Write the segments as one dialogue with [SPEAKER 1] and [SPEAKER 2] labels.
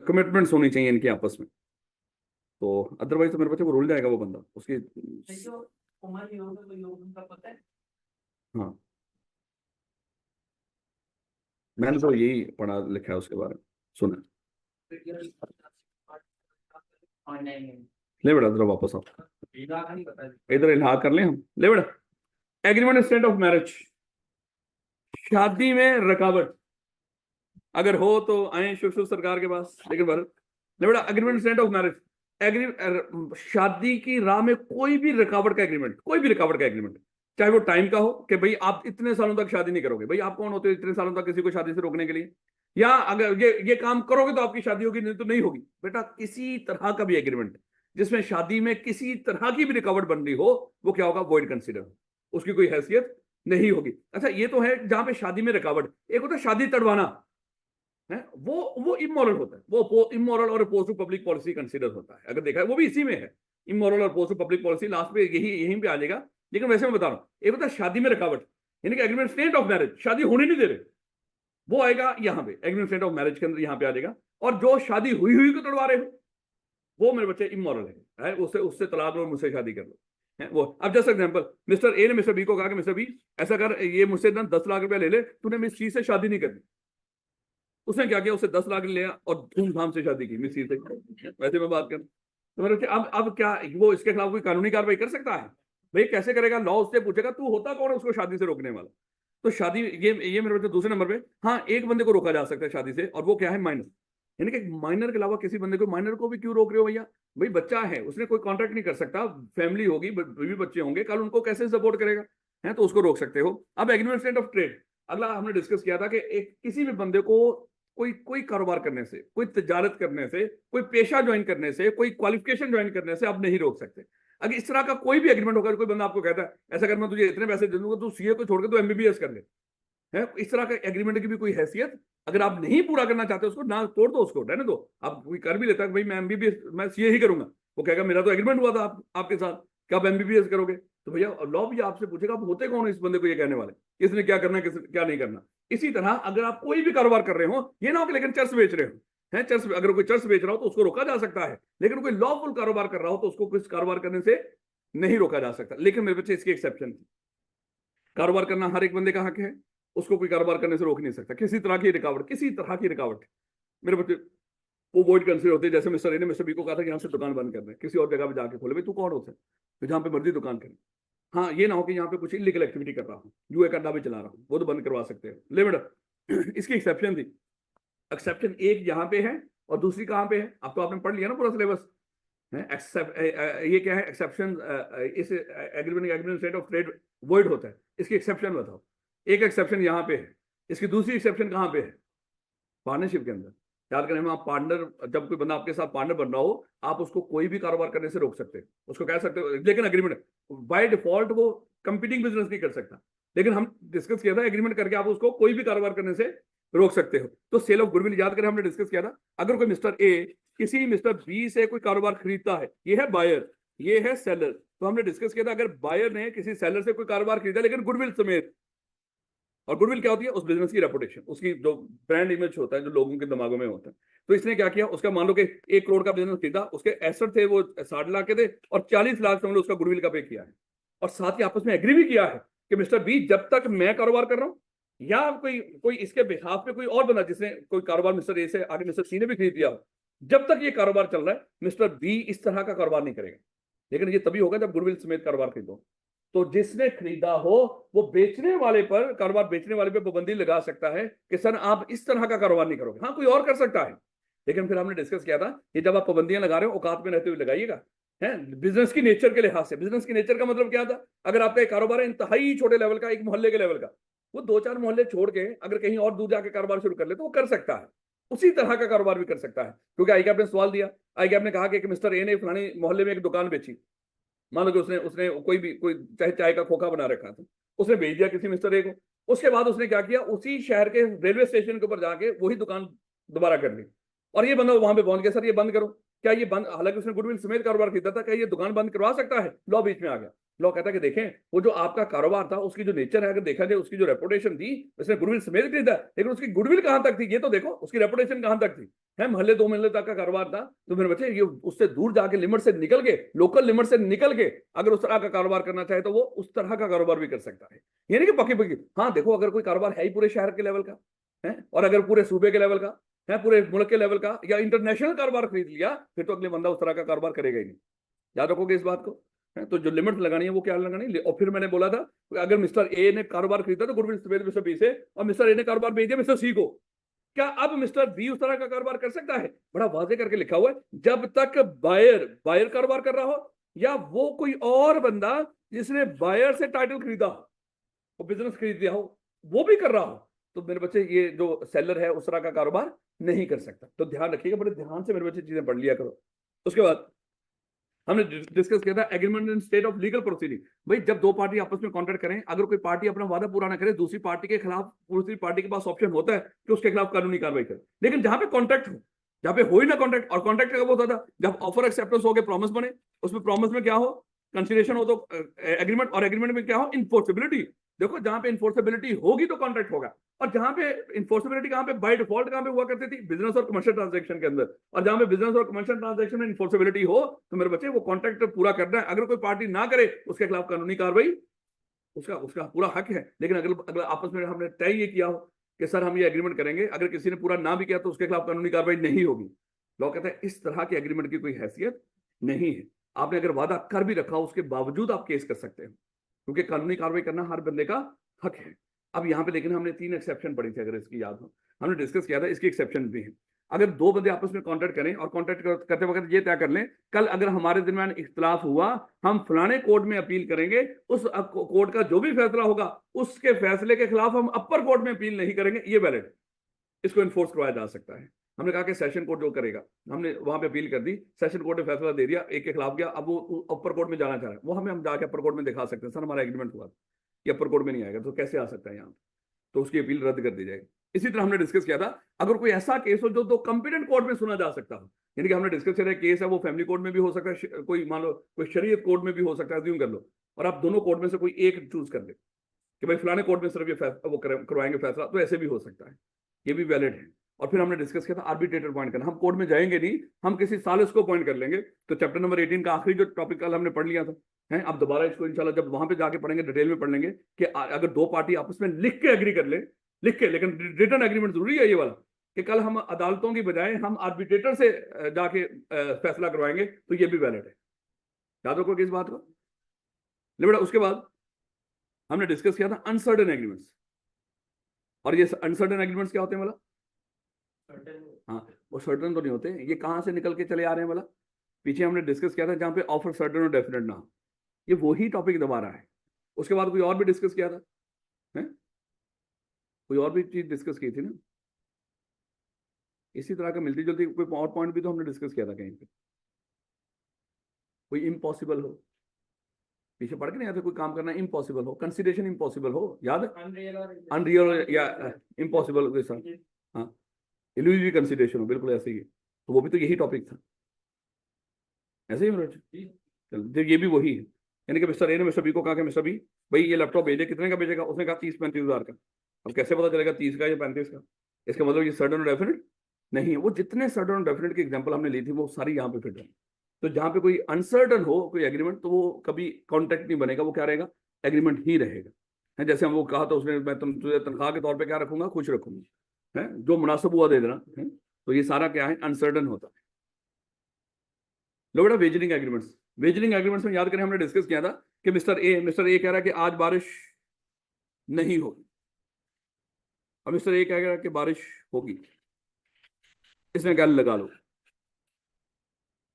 [SPEAKER 1] Commitments होनी चाहिए इनकी आपस में। तो अदरवाइज तो मेरे बच्चे को रुल जाएगा वो बंदा उसकी। हाँ, मैंने तो यही पढ़ा लिखा है उसके बारे में, सुना। ले बेटा, जरा वापस आओ, इधर इल्हाक कर ले हम। ले बेटा, एग्रीमेंट स्टेट ऑफ मैरिज, शादी में रुकावट अगर हो तो आए शुभ शुभ सरकार के पास। लेकिन भारत ले बेटा, एग्रीमेंट स्टेट ऑफ मैरिज, शादी की राह में कोई भी रुकावट का एग्रीमेंट, कोई भी रुकावट का एग्रीमेंट, चाहे वो टाइम का हो कि भाई आप इतने सालों तक शादी नहीं करोगे। भाई आप कौन होते हो इतने सालों तक किसी को शादी से रोकने के लिए? या अगर ये काम करोगे तो आपकी शादी होगी, नहीं तो नहीं होगी। बेटा, किसी तरह का भी एग्रीमेंट जिसमें शादी में किसी तरह की भी रुकावट बन रही हो, वो क्या होगा? वॉइड कंसीडर, उसकी कोई हैसियत नहीं होगी। अच्छा, ये तो है जहां पे शादी में रुकावट। एक होता है शादी तड़वाना, है वो इमोरल होता है, वो इमोरल और oppose to public policy consider होता है। अगर देखा है वो भी इसी में है, इमोरल और oppose to public policy last में यहीं पे आ जाएगा। लेकिन वैसे मैं बता रहा हूं, एक होता है शादी में रुकावट, यानी कि एग्रीमेंट स्टेट ऑफ मैरिज, शादी होने नहीं दे रहे, वो आएगा यहाँ पे एग्रीमेंट स्टेट ऑफ मैरिज के अंदर, यहाँ पे आ जाएगा। और जो शादी हुई हुई को तोड़वा रहे हो, वो मेरे बच्चे इमोरल है, उससे उससे तलाक लो, मुझसे शादी कर लो, है वो। अब जस्ट एग्जांपल, मिस्टर ए ने मिस्टर बी को कहा कि मिस्टर बी ऐसा कर, ये मुझसे ना 10 लाख रुपया ले ले, तूने मिस सी से शादी नहीं करनी। उसने क्या किया? उसे 10 लाख लिया और धूमधाम से शादी की मिस सी से। वैसे मैं बात कर तो मेरे बच्चे, अब क्या वो इसके खिलाफ कोई कानूनी कार्रवाई कर सकता है? भाई कैसे करेगा? लॉ उससे पूछेगा तू होता कौन है उसको शादी से रोकने वाला। तो शादी, ये मेरे बच्चे दूसरे नंबर पे। हाँ, एक बंदे को रोका जा सकता है शादी से, और वो क्या है? माइनर। यानी कि माइनर के अलावा किसी बंदे को, माइनर को भी क्यों रोक रहे हो भैया? भाई बच्चा है, उसने कोई कॉन्ट्रैक्ट नहीं कर सकता, फैमिली होगी, बीवी बच्चे होंगे, कल उनको कैसे सपोर्ट करेगा? है तो उसको रोक सकते हो। अब एग्रीमेंट स्टेट ऑफ ट्रेड, अगला हमने डिस्कस किया था कि एक किसी भी बंदे को कोई कोई कारोबार करने से, कोई तजारत करने से, कोई पेशा ज्वाइन करने से, कोई क्वालिफिकेशन ज्वाइन करने से आप नहीं रोक सकते। अगर इस तरह का कोई भी एग्रीमेंट होगा, कोई बंदा आपको कहता है ऐसा कर मैं तुझे इतने पैसे दे दूंगा, तू सीए को छोड़ के तो एमबीबीएस कर ले, है इस तरह का एग्रीमेंट की भी कोई हैसियत अगर आप नहीं पूरा करना चाहते उसको, ना तोड़ दो उसको, रहने दो। आप कोई कर भी लेता है भाई मैं एमबीबीएस, मैं सीए ही करूंगा, वो कहेगा मेरा तो एग्रीमेंट हुआ था आपके साथ कि आप एमबीबीएस करोगे। तो भैया लॉ भी आपसे पूछेगा आप होते कौन हो इस बंदे को ये कहने वाले, किसने क्या करना है, किसने क्या नहीं करना। इसी तरह अगर आप कोई भी कारोबार कर रहे हो, ये ना हो कि लेकिन चर्च बेच रहे हो, है चर्च, अगर कोई चर्च बेच रहा हो तो उसको रोका जा सकता है, लेकिन कोई लॉफुल कारोबार कर रहा हो तो उसको कुछ कारोबार करने से नहीं रोका जा सकता। लेकिन मेरे बच्चे इसकी एक्सेप्शन थी, कारोबार करना हर एक बंदे का हक है, उसको कोई कारोबार करने से रोक नहीं सकता। किसी तरह की रुकावट, किसी तरह की रुकावट मेरे बच्चे वो वॉइड कंसीडर होते हैं। जैसे मिस्टर ए ने मिस्टर बी को कहा था कि यहाँ से दुकान बंद कर दे, किसी और जगह पे जाके खोले। भाई तू कौन होता है तो जहाँ पे मर्जी दुकान करे? हाँ, ये ना हो कि यहाँ पे कुछ इलीगल एक्टिविटी कर रहा हूँ, जुए का अड्डा भी चला रहा हूँ, वो तो बंद करवा सकते हैं। ले बेटा, इसकी एक्सेप्शन थी। एक्सेप्शन एक यहाँ पे है और दूसरी कहाँ पे है? अब तो आपने पढ़ लिया ना पूरा सिलेबस है। ये क्या है? एक्सेप्शन इस agreement state of trade void होता है, इसकी एक्सेप्शन बताओ। एक एक्सेप्शन यहाँ पे है, इसकी दूसरी एक्सेप्शन कहाँ पे है? पार्टनरशिप के अंदर। याद करें, आप पार्टनर, जब कोई बंदा आपके साथ पार्टनर बन रहा हो, आप उसको कोई भी कारोबार करने से रोक सकते हैं, उसको कह सकते हो, लेकिन एग्रीमेंट बाय डिफॉल्ट वो कंपीटिंग बिजनेस नहीं कर सकता। लेकिन हम डिस्कस किया था एग्रीमेंट करके आप उसको कोई भी कारोबार करने से रोक सकते हो। तो सेल ऑफ गुडविल याद करें, हमने डिस्कस किया था, अगर कोई मिस्टर ए किसी मिस्टर बी से कोई कारोबार खरीदता है, ये है बायर, ये है सेलर, तो हमने डिस्कस किया था अगर बायर ने किसी सेलर से कोई कारोबार खरीदा लेकिन गुडविल समेत, और गुडविल क्या होती है? उस बिजनेस की रेपुटेशन, उसकी जो ब्रांड इमेज होता है, जो लोगों के दिमागों में होता है। तो इसने क्या किया? उसका मान लो कि 1 करोड़ का बिजनेस खरीदा, उसके एसेट थे वो 60 लाख के थे, और 40 लाख समझ लो उसका गुडविल का पे किया है। और साथ ही आपस में एग्री भी किया है कि मिस्टर बी जब तक मैं कारोबार कर रहा हूं, या कोई कोई इसके बिहाफ पे कोई और बंदा जिसने कोई कारोबार मिस्टर ए से आगे मिस्टर सी ने भी खरीद दिया, जब तक ये कारोबार चल रहा है मिस्टर बी इस तरह का कारोबार नहीं करेगा। लेकिन ये तभी होगा जब गुडविल समेत कारोबार खरीदो। तो जिसने खरीदा हो वो बेचने वाले पर, कारोबार बेचने वाले पे पाबंदी लगा सकता है कि सर आप इस तरह का कारोबार नहीं करोगे। हाँ, कोई और कर सकता है, लेकिन फिर हमने डिस्कस किया था कि जब आप पाबंदियां लगा रहे हो औकात में रहते हुए लगाइएगा, है बिजनेस की नेचर के लिहाज से। बिजनेस की नेचर का मतलब क्या था? अगर आपका एक कारोबार है इंतहाई छोटे लेवल का, एक मोहल्ले के लेवल का, वो 2-4 मोहल्ले छोड़ के अगर कहीं और दूर जाके कारोबार शुरू कर ले तो वो कर सकता है, उसी तरह का कारोबार भी कर सकता है। क्योंकि आई कैप ने सवाल दिया, आई कैप ने कहा कि मिस्टर ए ने फलाने मोहल्ले में एक दुकान बेची, मान लो कि उसने उसने कोई चाहे चाय का खोखा बना रखा था, उसने भेज दिया किसी मिस्टर ए को। उसके बाद उसने क्या किया? उसी शहर के रेलवे स्टेशन के ऊपर जाके वही दुकान दोबारा कर ली, और ये बंदा वहां पे पहुंच गया, सर ये बंद करो। क्या ये बंद, हालांकि उसने गुडविल समेत कारोबार खरीदा था, क्या ये दुकान बंद करवा सकता है? लॉ बीच में आ गया, लॉ कहता है कि देखें वो जो आपका कारोबार था उसकी जो नेचर है, अगर देखा जाए उसकी जो रेपुटेशन थी, उसने गुडविल समेत खरीदा, लेकिन उसकी गुडविल कहां तक थी ये तो देखो, उसकी रेपुटेशन कहां तक थी, है महल्ले 2 महल्ले तक का कारोबार था। तो मेरे बच्चे ये उससे दूर जाके लिमिट से निकल के, लोकल लिमिट से निकल के अगर उस तरह का कारोबार करना चाहे तो वो उस तरह का कारोबार भी कर सकता है। यानी कि पक्की पक्की, हाँ देखो अगर कोई कारोबार है ही पूरे शहर के लेवल का है, और अगर पूरे सूबे के लेवल का है, पूरे मुल्क के लेवल का या इंटरनेशनल कारोबार खरीद लिया, फिर तो अगले बंदा उस तरह का कारोबार करेगा ही नहीं। याद रखोगे इस बात को। तो जो लिमिट लगानी है वो क्या लगानी है। और फिर मैंने बोला था अगर मिस्टर ए ने कारोबार खरीदा तो गुडविल समेत मिस्टर बी से, और मिस्टर ए ने कारोबार भेज दिया मिस्टर सी को, क्या अब मिस्टर बी उस तरह का कारोबार कर सकता है। बड़ा वाजे करके लिखा हुआ है, जब तक बायर कारोबार कर रहा हो या वो कोई और बंदा जिसने बायर से टाइटल खरीदा हो, वो बिजनेस खरीद दिया हो, वो भी कर रहा हो, तो मेरे बच्चे ये जो सेलर है उस तरह का कारोबार नहीं कर सकता। तो ध्यान रखिएगा, बड़े ध्यान से मेरे बच्चे चीजें पढ़ लिया करो। उसके बाद हमने डिस्कस किया था agreement in state of legal proceeding. भाई जब दो पार्टी आपस में कॉन्ट्रैक्ट करें, अगर कोई पार्टी अपना वादा पूरा ना करे, दूसरी पार्टी के खिलाफ दूसरी पार्टी के पास ऑप्शन होता है कि उसके खिलाफ कानूनी कार्रवाई करे। लेकिन जहां पे कॉन्ट्रैक्ट हो, जहां पे हो ही ना कॉन्ट्रैक्ट, और कॉन्ट्रैक्ट कब होता था, जब ऑफर एक्सेप्टेंस हो गए, प्रॉमिस बने, उसमें प्रॉमिस में क्या हो, कंसीडरेशन हो तो एग्रीमेंट, और एग्रीमेंट में क्या हो, इन्फोर्सेबिलिटी। देखो जहां पे इन्फोर्सेबिलिटी होगी तो कॉन्ट्रैक्ट होगा, और जहां पे इन्फोर्सेबिलिटी कहां पे बाय डिफॉल्ट कहां पे हुआ करती थी, बिजनेस और कमर्शियल ट्रांजैक्शन के अंदर। और जहां पे बिजनेस और कमर्शियल ट्रांजैक्शन में इन्फोर्सेबिलिटी हो तो मेरे बच्चे वो कॉन्ट्रैक्ट पूरा करना है। अगर कोई पार्टी ना करे उसके खिलाफ कानूनी कार्रवाई, उसका उसका पूरा हक है। लेकिन अगर आपस में हमने तय ये किया हो कि सर हम ये एग्रीमेंट करेंगे, अगर किसी ने पूरा ना भी किया तो उसके खिलाफ कानूनी कार्रवाई नहीं होगी। लॉ कहता है इस तरह के एग्रीमेंट की कोई हैसियत नहीं है। आपने अगर वादा कर भी रखा उसके बावजूद आप केस कर सकते हैं, क्योंकि कानूनी कार्रवाई करना हर बंदे का हक है। अब यहाँ पे लेकिन हमने 3 एक्सेप्शन पढ़ी थी, अगर इसकी याद हो, हमने डिस्कस किया था इसकी एक्सेप्शन भी है। अगर दो बंदे आपस में कॉन्ट्रैक्ट करें और कॉन्ट्रैक्ट करते वक्त ये तय कर लें, कल अगर हमारे दरमियान इख्तलाफ हुआ, हम फलाने कोर्ट में अपील करेंगे, उस कोर्ट का जो भी फैसला होगा उसके फैसले के खिलाफ हम अपर कोर्ट में अपील नहीं करेंगे, ये वैलिड, इसको इन्फोर्स करवाया जा सकता है। हमने कहा कि सेशन कोर्ट जो करेगा, हमने वहां पे अपील कर दी, सेशन कोर्ट ने फैसला दे दिया, एक के खिलाफ गया, अब वो अपर कोर्ट में जाना चाह रहा है, वो हम जाके अपर कोर्ट में दिखा सकते हैं, सर हमारा एग्रीमेंट हुआ कि अपर कोर्ट में नहीं आएगा, तो कैसे आ सकता है यहाँ, तो उसकी अपील रद्द कर दी जाएगी। इसी तरह हमने डिस्कस किया था अगर कोई ऐसा केस हो जो दो कंपिटेंट कोर्ट में सुना जा सकता हो, यानी कि हमने डिस्कस किया केस है वो फैमिली कोर्ट में भी हो सकता है, कोई मान लो कोई शरीयत कोर्ट में भी हो सकता है, यूं कर लो, और आप दोनों कोर्ट में से कोई एक चूज कर ले कि भाई फलाने कोर्ट में सिर्फ ये वो करवाएंगे फैसला, तो ऐसे भी हो सकता है, ये भी वैलिड है। और फिर हमने डिस्कस किया था आर्बिट्रेटर पॉइंट करना, हम कोर्ट में जाएंगे नहीं, हम किसी सालिस को पॉइंट कर लेंगे। तो चैप्टर नंबर 18 का आखिरी जो टॉपिक कल हमने पढ़ लिया था है, अब दोबारा इसको इंशाल्लाह जब वहां पे जाके पढ़ेंगे डिटेल में पढ़ लेंगे कि अगर दो पार्टी आपस में लिख के एग्री कर ले, लिख के, लेकिन रिटर्न एग्रीमेंट जरूरी है ये वाला, कि कल हम अदालतों की बजाय हम आर्बिट्रेटर से जाके फैसला करवाएंगे, तो ये भी वैलिड है। याद रखो इस बात को। बेटा उसके बाद हमने डिस्कस किया था अनसर्टेन एग्रीमेंट्स, और ये अनसर्टेन एग्रीमेंट्स क्या होते हैं वाला, हाँ वो सर्टन तो नहीं होते, ये कहां से निकल के चले आ रहे हैं वाला, पीछे हमने डिस्कस किया था जहां पे ऑफर सर्टन और डेफिनेट ना, ये वही टॉपिक दोबारा है। उसके बाद कोई और भी डिस्कस किया था है? कोई और भी चीज डिस्कस की थी ना इसी तरह का, मिलती जुलती कोई और पॉइंट भी तो हमने डिस्कस किया था कहीं पे, कोई इम्पॉसिबल हो, पीछे पढ़ के नहीं आते, कोई काम करना इम्पॉसिबल हो, कंसिडरेशन इम्पॉसिबल हो, याद है, अनरियल या इम्पॉसिबल के साथ, हाँ इल्यूजरी कंसिडरेशन हो, बिल्कुल ऐसे ही है, तो वो भी तो यही टॉपिक था, ऐसे ही मेरे चल ये भी वही है। यानी कि मिस्टर ए ने मिस्टर बी को कहा कि मिस्टर बी भाई ये लैपटॉप भेजे, कितने का भेजेगा, उसने कहा 30-35 हज़ार का। अब कैसे पता चलेगा 30 का या 35 का, इसका मतलब ये सर्टन और डेफिनेट नहीं है। वो जितने सर्टन और डेफिनेट की एग्जांपल हमने ली थी वो सारी यहाँ पे फिट है। तो जहाँ पे कोई अनसर्टन हो कोई एग्रीमेंट, तो वो कभी कॉन्ट्रैक्ट नहीं बनेगा, वो क्या रहेगा, एग्रीमेंट ही रहेगा है। जैसे हम वो कहा था उसने, मैं तुझे तनख्वाह के तौर पर क्या रखूंगा, खुश रखूंगा है, जो मुनासिब हुआ दे देना है। तो ये सारा क्या है, अनसर्टन होता है। लो बेटा वेजरिंग एग्रीमेंट्स, वेजरिंग एग्रीमेंट्स में याद करें हमने डिस्कस किया था कि मिस्टर ए कह रहा है कि आज बारिश नहीं होगी, अब मिस्टर ए कह रहा है कि बारिश होगी, इसने कहा लगा लो,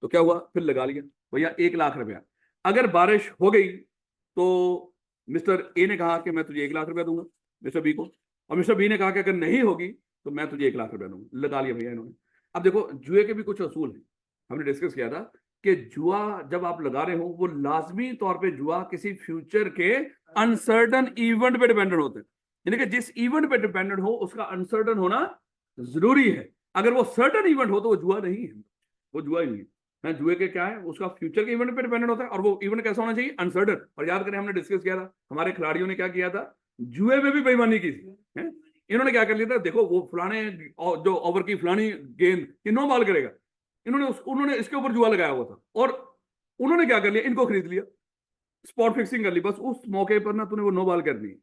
[SPEAKER 1] तो क्या हुआ, फिर लगा लिया भैया 1 लाख रुपया। अगर बारिश हो गई तो मिस्टर ए ने कहा कि मैं तुझे 1 लाख रुपया दूंगा मिस्टर बी को, और मिस्टर बी ने कहा कि अगर नहीं होगी तो मैं तुझे 1 लाख रुपया दूंगा, लगा लिया भैया इन्होंने। अब देखो जुए के भी कुछ असूल हैं, हमने डिस्कस किया था कि जुआ जब आप लगा रहे हो वो लाजमी तौर पे जुआ किसी फ्यूचर के अनसर्टन इवेंट पे डिपेंडेंट होते हैं, यानी कि जिस इवेंट पे डिपेंडेंट हो उसका अनसर्टन होना जरूरी है। अगर वो सर्टन इवेंट हो तो वो जुआ नहीं है, वो जुआ ही नहीं है। है। जुए के क्या है, उसका फ्यूचर के इवेंट पे डिपेंडेंट होता है, और वो इवेंट कैसा होना चाहिए, अनसर्टन। और याद करें हमने डिस्कस किया था, हमारे खिलाड़ियों ने क्या किया था, जुए में भी बेईमानी की थी, है? इन्होंने क्या कर लिया था, देखो वो फलाने जो ओवर की फलानी गेंद ये 9 बॉल करेगा, उन्होंने इसके ऊपर जुआ लगाया हुआ था, और उन्होंने क्या कर लिया, इनको खरीद लिया, स्पॉट फिक्सिंग कर ली, बस उस मौके पर ना तूने वो 9 बॉल कर दी।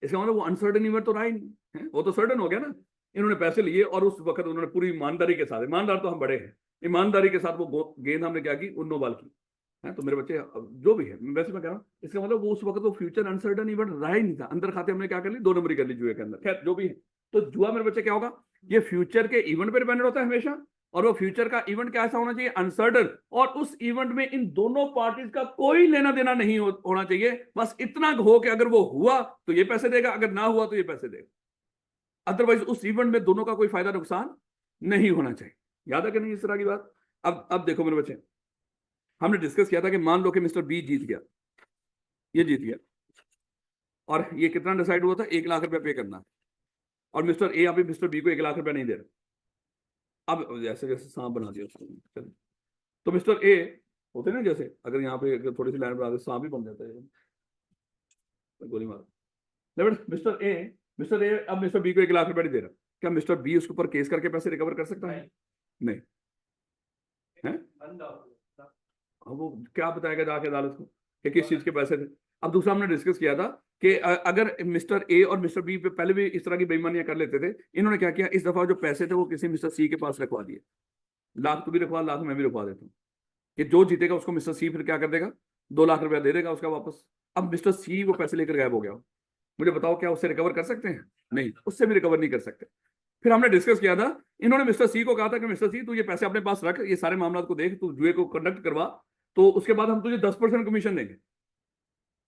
[SPEAKER 1] इसका मतलब वो अनसर्टन इवेंट तो रहा ही नहीं है, वो तो सर्टन हो गया ना। इन्होंने पैसे लिए और उस वक्त उन्होंने पूरी ईमानदारी के साथ, ईमानदार तो हम बड़े हैं, ईमानदारी के साथ वो गेंद हमने क्या की, उन 9 बॉल की, है। तो मेरे बच्चे जो भी है, वैसे मैं कह रहा हूँ, इसका मतलब वो उस वक्त वो फ्यूचर अनसर्टन इवेंट रहा ही नहीं था, अंदर खाते हमने क्या कर ली, 2 नंबरी कर ली जुए के अंदर। खैर जो भी है, तो जुआ मेरे बच्चे क्या होगा, ये फ्यूचर के इवेंट पर डिपेंडेंट होता है हमेशा, और वो फ्यूचर का इवेंट कैसा होना चाहिए, अनसर्टन, और उस इवेंट में इन दोनों पार्टीज का कोई लेना देना नहीं होना चाहिए, बस इतना हो कि अगर वो हुआ तो ये पैसे देगा, अगर ना हुआ तो ये पैसे देगा, अदरवाइज उस इवेंट में दोनों का कोई फायदा नुकसान नहीं होना चाहिए। याद है कि नहीं इस तरह की बात। अब देखो मेरे बच्चे, हमने डिस्कस किया था कि मान लो कि मिस्टर बी जीत गया, ये जीत गया, और ये कितना डिसाइड हुआ था, 1 लाख रुपए पे करना, और मिस्टर ए अभी मिस्टर बी को 1 लाख रुपए नहीं दे रहा। अब जैसे जैसे सांप बना दिया उसको, तो मिस्टर ए होते ना, जैसे अगर यहाँ पे थोड़ी सी लाइन बना दे, सांप ही बन जाता है, गोली मारो। मिस्टर ए अब मिस्टर बी को 1 लाख रुपए नहीं दे रहा, क्या मिस्टर बी उसके ऊपर केस करके पैसे रिकवर कर सकता है? नहीं है। अब वो क्या बताएगा जाके अदालत को कि किस चीज के पैसे थे। अब दूसरा हमने डिस्कस किया था कि अगर मिस्टर ए और मिस्टर बी पे पहले भी इस तरह की बेईमानियां कर लेते थे, इन्होंने क्या किया, इस दफा जो पैसे थे वो किसी मिस्टर सी के पास रखवा दिए, लाख तो भी रखवा, लाख मैं भी रखवा देता हूँ, कि जो जीतेगा उसको मिस्टर सी फिर क्या कर देगा, 2 लाख रुपया दे देगा उसका वापस। अब मिस्टर सी वो पैसे लेकर गायब हो गया, मुझे बताओ क्या उससे रिकवर कर सकते हैं? नहीं, उससे भी रिकवर नहीं कर सकते। फिर हमने डिस्कस किया था, इन्होंने मिस्टर सी को कहा था कि मिस्टर सी तू ये पैसे अपने पास रख, ये सारे मामला को देख, तू जुए को कंडक्ट करवा, तो उसके बाद हम तुझे 10% कमीशन देंगे।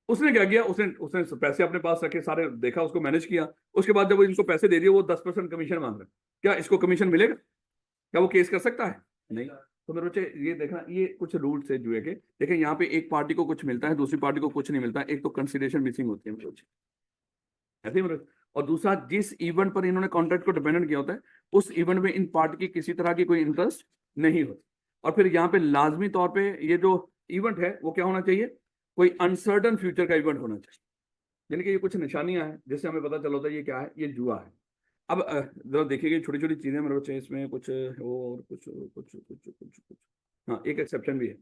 [SPEAKER 1] उसने क्या किया, उसने उसने पैसे अपने पास रखे, सारे देखा, उसको मैनेज किया, उसके बाद जब वो इनको पैसे दे दिए, वो 10% कमीशन मांग रहे, क्या इसको कमीशन मिलेगा? क्या वो केस कर सकता है? नहीं। तो मेरे बच्चे ये देखना, ये कुछ रूल्स है जुए के। देखिए यहाँ पे एक पार्टी को कुछ मिलता है, दूसरी पार्टी को कुछ नहीं मिलता है, एक तो कंसिडरेशन मिसिंग होती है मेरे बच्चे, ऐसे ही मेरे। और दूसरा, जिस इवेंट पर इन्होंने कॉन्ट्रैक्ट को डिपेंडेंट किया होता है, उस इवेंट में इन पार्टी की किसी तरह की कोई इंटरेस्ट नहीं होती। और फिर यहाँ पे लाजमी तौर पे ये जो इवेंट है वो क्या होना चाहिए, कोई अनसर्टन फ्यूचर का इवेंट होना चाहिए, यानी कि ये कुछ निशानियां हैं जिससे हमें पता चला होता है ये क्या है, ये जुआ है। अब जरा देखिए छोटी छोटी चीजें मेरे बच्चे, इसमें कुछ और कुछ कुछ कुछ कुछ कुछ, हाँ एक एक्सेप्शन भी है।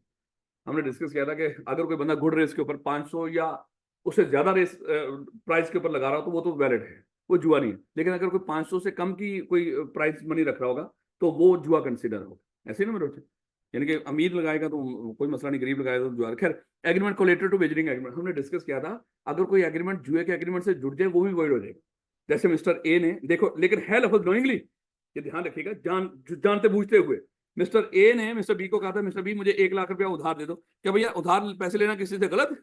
[SPEAKER 1] हमने डिस्कस किया था कि अगर कोई बंदा गुड रेस के ऊपर 500 या उससे ज्यादा रेस प्राइस के ऊपर लगा रहा हो तो वो तो वैलिड है, वो जुआ नहीं है। लेकिन अगर कोई 500 से कम की कोई प्राइस मनी रख रहा होगा तो वो जुआ कंसिडर होगा, ऐसे ही ना मेरे बच्चे। यानी कि अमीर लगाएगा तो कोई मसला नहीं, गरीब लगाएगा तो जुआ। खैर, agreement collated to wagering agreement हमने डिस्कस किया था, अगर कोई एग्रीमेंट जुए के एग्रीमेंट से जुड़ जाए वो भी वॉइड हो जाएगा। जैसे मिस्टर ए ने, देखो लेकिन है लफ्ज नोइंगली, ये ध्यान रखिएगा, जानते बूझते हुए मिस्टर ए ने मिस्टर बी को कहा था, मिस्टर बी मुझे 1 लाख रुपया उधार दे दो। क्या भैया उधार पैसे लेना किसी से गलत है?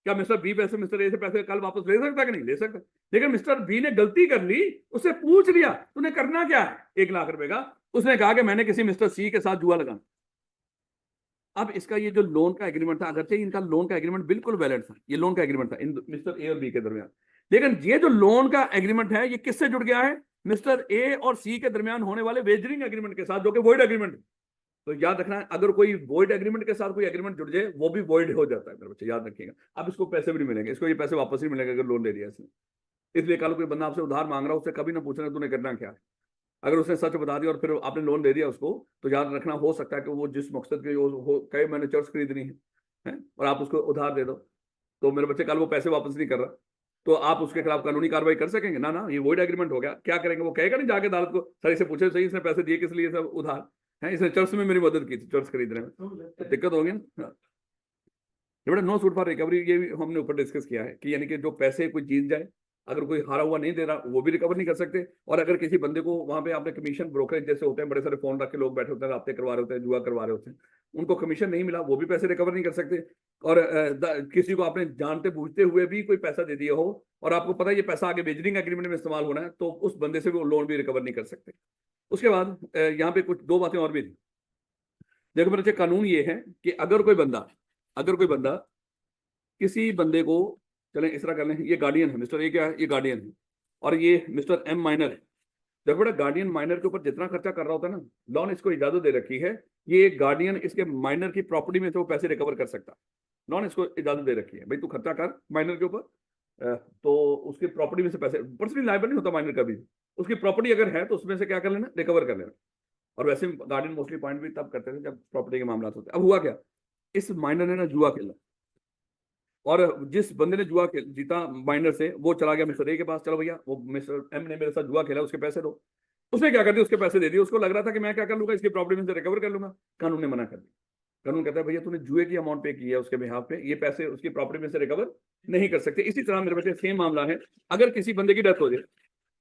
[SPEAKER 1] क्या मिस्टर बी पैसे मिस्टर ए से पैसे कल वापस ले सकता कि नहीं ले सकता? लेकिन मिस्टर बी ने गलती कर ली, उससे पूछ लिया तूने करना क्या है 1 लाख रुपए का, उसने कहा कि मैंने किसी मिस्टर सी के साथ जुआ लगाना। अब इसका ये जो लोन का एग्रीमेंट था, अगरचे इनका लोन का एग्रीमेंट बिल्कुल वैलिड था, ये लोन का एग्रीमेंट था इन मिस्टर ए और बी के दरमियान, लेकिन ये जो लोन का एग्रीमेंट है ये किससे जुड़ गया है, मिस्टर ए और सी के दरमियान होने वाले वेजरिंग एग्रीमेंट के साथ, जो कि वॉइड एग्रीमेंट। तो याद रखना है, अगर कोई वॉइड एग्रीमेंट के साथ कोई एग्रीमेंट जुड़ जाए वो भी वॉइड हो जाता है मेरे बच्चे, याद रखिएगा। अब इसको पैसे भी नहीं मिलेंगे, इसको ये पैसे वापस नहीं मिलेंगे अगर लोन ले लिया इसने। इसलिए कल कोई बंदा आपसे उधार मांग रहा है, उससे कभी ना पूछना तूने करना क्या है। अगर उसने सच बता दिया और फिर आपने लोन दे दिया उसको, तो याद रखना हो सकता है कि वो जिस मकसद के कई मैंने चर्च खरीदनी है और आप उसको उधार दे दो, तो मेरे बच्चे कल वो पैसे वापस नहीं कर रहा, तो आप उसके खिलाफ कानूनी कार्रवाई कर सकेंगे ना? ना, ये वॉइड एग्रीमेंट हो गया। क्या करेंगे, वो कहेगा नहीं जाके अदालत को, सर इसे पूछे सही इसने पैसे दिए किस लिए, सब उधार है, इसने चर्च में मेरी मदद की थी चर्च खरीदने में, तो दिक्कत होगी ना। बेटा नो सूट फॉर रिकवरी, ये भी हमने ऊपर डिस्कस किया है कि यानी कि जो पैसे कोई जीत जाए, अगर कोई हारा हुआ नहीं दे रहा वो भी रिकवर नहीं कर सकते। और अगर किसी बंदे को वहां पे आपने कमीशन ब्रोकरेज जैसे होते हैं, बड़े सारे फोन रख के लोग बैठे होते हैं, रास्ते करवा रहे होते हैं, जुआ करवा रहे होते हैं, उनको कमीशन नहीं मिला वो भी पैसे रिकवर नहीं कर सकते। और किसी को आपने जानते बूझते हुए भी कोई पैसा दे दिया हो और आपको पता है ये पैसा आगे वेजरिंग एग्रीमेंट में इस्तेमाल होना है, तो उस बंदे से भी वो लोन भी रिकवर नहीं कर सकते। उसके बाद यहाँ पे कुछ 2 बातें और भी थी। देखो मेरे कानून ये है कि अगर कोई बंदा किसी बंदे को, चलें इस तरह कर लें, ये गार्डियन है, मिस्टर ए क्या है, ये गार्डियन है, और ये मिस्टर एम माइनर है, देखो बेटा, गार्डियन माइनर के ऊपर जितना खर्चा कर रहा होता है ना, लॉन इसको इजाजत दे रखी है, ये गार्डियन इसके माइनर की प्रॉपर्टी में से वो पैसे रिकवर कर सकता है। लॉन इसको इजाजत दे रखी है, भाई तू खर्चा कर माइनर के ऊपर, तो उसकी प्रॉपर्टी में से पैसे, पर्सनली लायबल नहीं होता माइनर का भी, उसकी प्रॉपर्टी अगर है तो उसमें से क्या कर लेना, रिकवर कर लेना। और वैसे गार्डियन मोस्टली पॉइंट भी तब करते थे जब प्रॉपर्टी के मामला होते। अब हुआ क्या, इस माइनर ने ना जुआ खेला, और जिस बंदे ने जुआ जीता माइनर से, वो चला गया मिस्टर ए के पास, चलो भैया वो मिस्टर एम ने मेरे साथ जुआ खेला, उसके पैसे दो। उसने क्या कर दिया, उसके पैसे दे दिए। उसको लग रहा था कि मैं क्या कर लूंगा, इसकी प्रॉपर्टी में से रिकवर कर लूंगा। कानून ने मना कर दिया। कानून कहता है भैया तूने जुए की अमाउंट पे की है उसके बिहाफ पे, ये पैसे उसकी प्रॉपर्टी में से रिकवर नहीं कर सकते। इसी तरह मेरे बच्चे सेम मामला है, अगर किसी बंदे की डेथ हो जाए,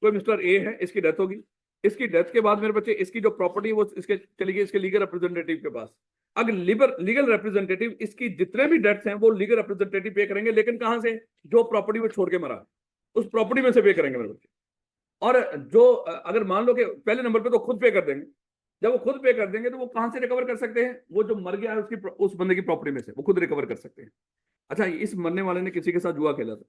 [SPEAKER 1] कोई मिस्टर ए है, इसकी डेथ होगी, इसकी डेथ के बाद मेरे बच्चे इसकी जो प्रॉपर्टी वो इसके चली गई इसके लीगल रिप्रेजेंटेटिव के पास। अगर लीगल रिप्रेजेंटेटिव इसकी जितने भी डेट्स हैं वो लीगल रिप्रेजेंटेटिव पे करेंगे, लेकिन कहां से, जो प्रॉपर्टी वो छोड़ के मरा उस प्रॉपर्टी में से पे करेंगे मेरे बच्चे। और जो अगर मान लो कि पहले नंबर पे तो खुद पे कर देंगे, जब वो खुद पे कर देंगे तो वो कहां से रिकवर कर सकते हैं, वो जो मर गया है उसकी उस बंदे की प्रॉपर्टी में से वो खुद रिकवर कर सकते हैं। अच्छा, इस मरने वाले ने किसी के साथ जुआ खेला था,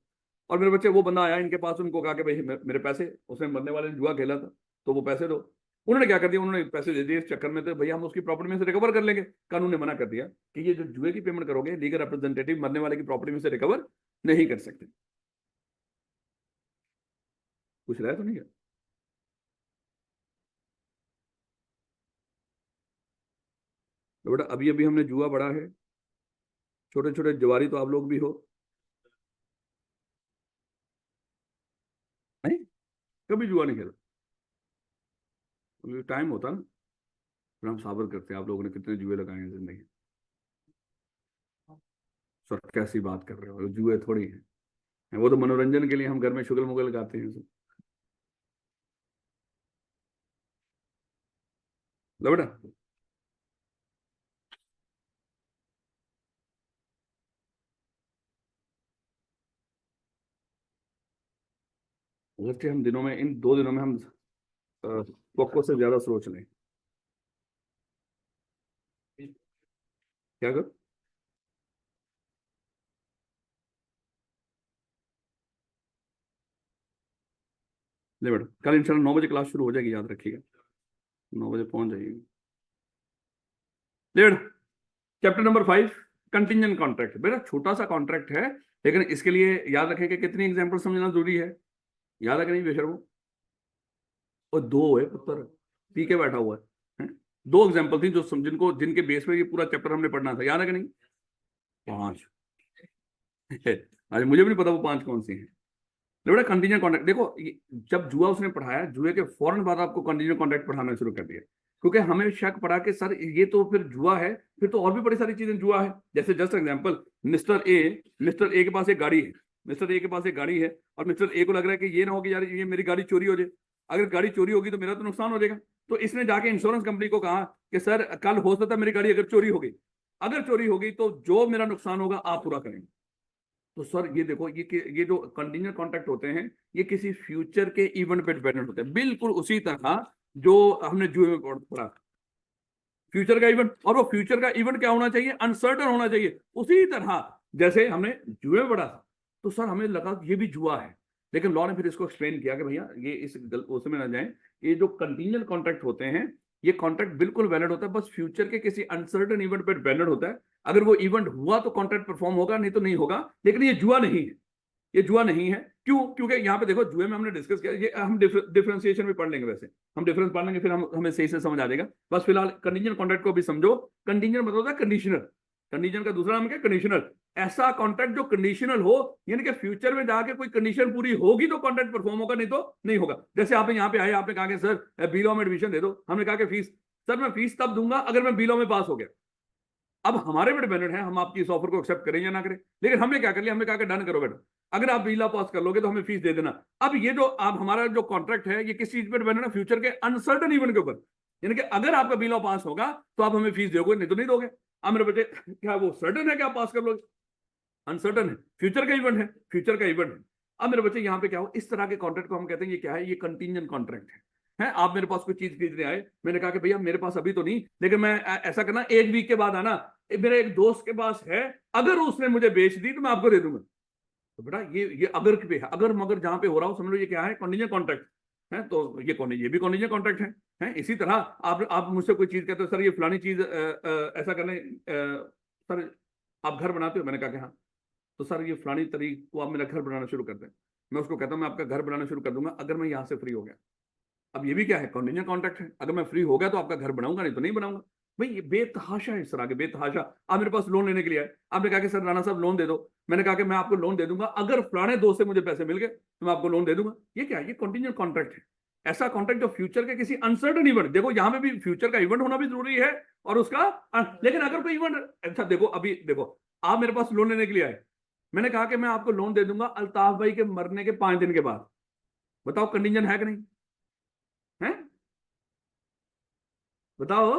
[SPEAKER 1] और मेरे बच्चे वो बंदा आया इनके पास, उनको कहा कि भाई मेरे पैसे, उसने मरने वाले ने जुआ खेला था तो वो पैसे दो। उन्होंने क्या कर दिया, उन्होंने पैसे दे दिए इस चक्कर में, तो भैया हम उसकी प्रॉपर्टी में से रिकवर कर लेंगे। कानून ने मना कर दिया कि ये जो जुए की पेमेंट करोगे, लीगल रिप्रेजेंटेटिव मरने वाले की प्रॉपर्टी में से रिकवर नहीं कर सकते। कुछ रहा तो नहीं है तो बेटा, अभी अभी हमने जुआ बढ़ा है, छोटे छोटे जवारी तो आप लोग भी हो, नहीं कभी जुआ नहीं खेला, टाइम होता ना, फिर हम साबित करते हैं आप लोगों ने कितने जुए लगाए हैं जिंदगी। सर कैसी बात कर रहे हो, जुए थोड़ी है, वो तो मनोरंजन के लिए हम घर में शुगल मुगल गाते हैं। लो बेटा, अगर हम दिनों में, इन 2 दिनों में हम कोको से ज्यादा सोच लें, क्या कर, ले बेटा, कल इंशाल्लाह 9 बजे क्लास शुरू हो जाएगी, याद रखिएगा 9 बजे पहुंच जाइएगा। ले बेटा, चैप्टर नंबर 5, कंटिंजेंट कॉन्ट्रैक्ट। बेटा छोटा सा कॉन्ट्रैक्ट है, लेकिन इसके लिए याद रखें कि कितनी एग्जाम्पल समझना जरूरी है, याद है कि नहीं बेशर्मो। और 2 है पुत्र, पी के बैठा हुआ है, 2 एग्जाम्पल थी जो जिनको जिनके बेस पे ये पूरा चैप्टर हमने पढ़ना था, याद है कि नहीं। 5 आज मुझे भी नहीं पता वो 5 कौन सी है। बेटा कंटिन्यूअस कॉन्ट्रैक्ट देखो, जब जुआ उसने पढ़ाया, जुए के फौरन बाद आपको कंटिन्यूअस कॉन्ट्रैक्ट पढ़ाना शुरू कर दिया, क्योंकि हमें शक पड़ा कि सर ये तो फिर जुआ है, फिर तो और भी बड़ी सारी चीजें जुआ है। जैसे जस्ट एग्जांपल, मिस्टर ए के पास एक गाड़ी है, मिस्टर ए के पास एक गाड़ी है, और मिस्टर ए को लग रहा है कि ये ना हो कि यार ये मेरी गाड़ी चोरी हो जाए, अगर गाड़ी चोरी होगी तो मेरा तो नुकसान हो जाएगा। तो इसने जाके इंश्योरेंस कंपनी को कहा कि सर कल हो सकता है मेरी गाड़ी अगर चोरी हो गई, अगर चोरी होगी तो जो मेरा नुकसान होगा आप पूरा करेंगे। तो सर ये देखो, ये जो कंटिन्यूअस कॉन्ट्रैक्ट होते हैं, ये किसी फ्यूचर के इवेंट पे डिपेंडेंट होते हैं, बिल्कुल उसी तरह जो हमने जुए में पढ़ा, फ्यूचर का इवेंट। और वो फ्यूचर का इवेंट क्या होना चाहिए, अनसर्टन होना चाहिए। उसी तरह जैसे हमने जुए में पढ़ा था, तो सर हमें लगा ये भी जुआ है, लेकिन लॉ ने फिर इसको एक्सप्लेन किया कि भैया ये इस उसमें ना जाए, ये जो कंटिन्यूअस कॉन्ट्रैक्ट होते हैं, ये कॉन्ट्रैक्ट बिल्कुल वैलिड होता है, बस फ्यूचर के किसी अनसर्टन इवेंट पर डिपेंडेंट होता है। अगर वो इवेंट हुआ तो कॉन्ट्रैक्ट परफॉर्म होगा, नहीं तो नहीं होगा। लेकिन ये जुआ नहीं है, ये जुआ नहीं है। क्यों, क्योंकि यहाँ पे देखो जुए में हमने डिस्कस किया, ये हम डिफरेंशिएशन भी पढ़ लेंगे, वैसे हम डिफरेंस पढ़ लेंगे, फिर हमें सही से समझ आ जाएगा। बस फिलहाल कंडीशनल कॉन्ट्रैक्ट को भी समझो। कंडीशनल मतलब होता है कंडीशनल, कंडीशन का दूसरा नाम क्या, कंडीशनल। ऐसा कॉन्ट्रैक्ट जो कंडीशनल हो, यानी कि फ्यूचर में जाके कोई कंडीशन पूरी होगी तो कॉन्ट्रैक्ट परफॉर्म होगा, नहीं तो नहीं होगा। जैसे आप यहाँ पे आए, आपने कहा कि सर बी लॉ में एडमिशन दे दो, हमने कहा कि फीस, सर मैं फीस तब दूंगा अगर मैं बी लॉ में पास हो गया। अब हमारे पे डिपेंडेंट है हम आपकी इस ऑफर को एक्सेप्ट करें या ना करें। लेकिन हमने क्या कर लिया, हमने कहा कि डन करो बेटा, अगर आप बीला पास कर लोगे तो हमें फीस दे देना। अब ये जो आप हमारा जो कॉन्ट्रैक्ट है, ये किस चीज पे डिपेंडेंट है, फ्यूचर के अनसर्टन इवेंट के ऊपर। यानी कि अगर आपका बीला पास होगा तो आप हमें फीस दोगे, नहीं तो नहीं दोगे। अब मेरे बच्चे, क्या वो सर्टन है कि आप पास कर लोगे, अनसर्टन है, फ्यूचर का इवेंट है, फ्यूचर का इवेंट है। अब मेरे बच्चे यहाँ पे क्या हो, इस तरह के कॉन्ट्रैक्ट को हम कहते हैं ये क्या है, ये कंटीजेंट कॉन्ट्रैक्ट है। आप मेरे पास कोई चीज खरीदने आए, मैंने कहा कि भैया मेरे पास अभी तो नहीं, लेकिन मैं ऐसा करना 1 वीक के बाद आना, मेरे एक दोस्त के पास है, अगर उसने मुझे बेच दी तो मैं आपको दे दूंगा। तो बेटा ये अगर पे है, अगर मगर जहां पे हो रहा हो, समझ लो ये क्या है, कंटीजेंट कॉन्ट्रैक्ट। है, तो ये भी कॉन्टिजेंट कॉन्ट्रैक्ट है। इसी तरह आप मुझसे कोई चीज कहते हो, सर ये फलानी चीज ऐसा करने, सर आप घर बनाते हो, मैंने कहा कि हाँ, तो सर ये फलानी तारीख को आप मेरा घर बनाना शुरू कर दें। मैं उसको कहता हूँ मैं आपका घर बनाना शुरू कर दूंगा अगर मैं यहाँ से फ्री हो गया। अब ये भी क्या है, कॉन्टिजेंट कॉन्ट्रैक्ट है। अगर मैं फ्री हो गया तो आपका घर बनाऊंगा, नहीं तो नहीं बनाऊंगा। भाई ये बेतहाशा है, इस तरह के बेतहाशा। आप मेरे पास लोन लेने के लिए आए, आपने कहा कि सर राणा साहब लोन दे दो। मैंने कहा कि मैं आपको लोन दे दूंगा अगर फलाने दोस्त से मुझे पैसे मिल गए तो मैं आपको लोन दे दूंगा। ये क्या है, ये कॉन्टिजेंट कॉन्ट्रैक्ट है। ऐसा कॉन्ट्रैक्ट जो फ्यूचर के किसी अनसर्टन इवेंट, देखो यहाँ पे भी फ्यूचर का इवेंट होना भी जरूरी है और उसका लेकिन अगर कोई इवेंट, अच्छा देखो अभी देखो, आप मेरे पास लोन लेने के लिए आए, मैंने कहा कि मैं आपको लोन दे दूंगा अल्ताफ भाई के मरने के 5 दिन के बाद। बताओ कंडीशन है कि नहीं है? बताओ।